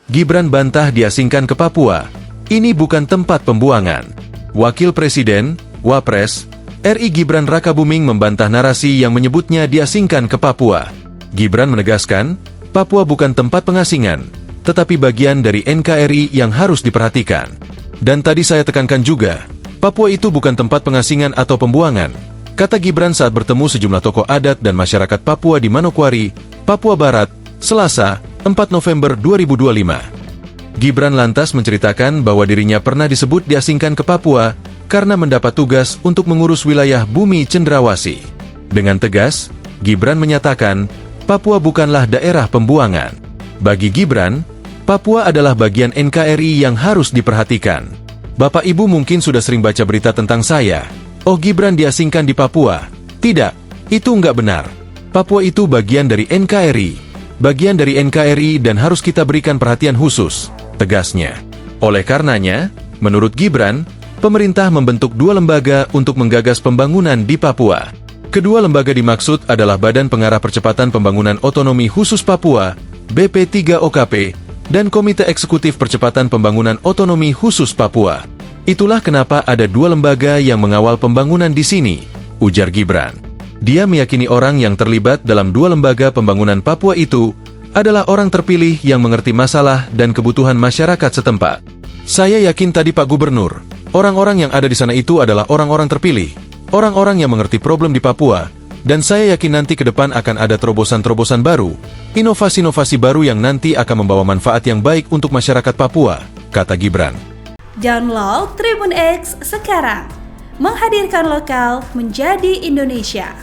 Gibran bantah diasingkan ke Papua. Ini bukan tempat pembuangan. Wakil Presiden, Wapres, RI Gibran Rakabuming membantah narasi yang menyebutnya diasingkan ke Papua. Gibran menegaskan, Papua bukan tempat pengasingan, tetapi bagian dari NKRI yang harus diperhatikan. Dan tadi saya tekankan juga, Papua itu bukan tempat pengasingan atau pembuangan, kata Gibran saat bertemu sejumlah tokoh adat dan masyarakat Papua di Manokwari, Papua Barat, Selasa, 4 November 2025. Gibran lantas menceritakan bahwa dirinya pernah disebut diasingkan ke Papua karena mendapat tugas untuk mengurus wilayah bumi cendrawasih. Dengan tegas, Gibran menyatakan, Papua bukanlah daerah pembuangan. Bagi Gibran, Papua adalah bagian NKRI yang harus diperhatikan. Bapak Ibu mungkin sudah sering baca berita tentang saya. Oh, Gibran diasingkan di Papua. Tidak, itu nggak benar. Papua itu bagian dari NKRI. Bagian dari NKRI dan harus kita berikan perhatian khusus, tegasnya. Oleh karenanya, menurut Gibran, pemerintah membentuk 2 lembaga untuk menggagas pembangunan di Papua. Kedua lembaga dimaksud adalah Badan Pengarah Percepatan Pembangunan Otonomi Khusus Papua, BP3OKP, dan Komite Eksekutif Percepatan Pembangunan Otonomi Khusus Papua. Itulah kenapa ada 2 lembaga yang mengawal pembangunan di sini, ujar Gibran. Dia meyakini orang yang terlibat dalam 2 lembaga pembangunan Papua itu adalah orang terpilih yang mengerti masalah dan kebutuhan masyarakat setempat. Saya yakin tadi Pak Gubernur, orang-orang yang ada di sana itu adalah orang-orang terpilih, orang-orang yang mengerti problem di Papua, dan saya yakin nanti ke depan akan ada terobosan-terobosan baru, inovasi-inovasi baru yang nanti akan membawa manfaat yang baik untuk masyarakat Papua, kata Gibran. Download Tribun X sekarang, menghadirkan lokal menjadi Indonesia.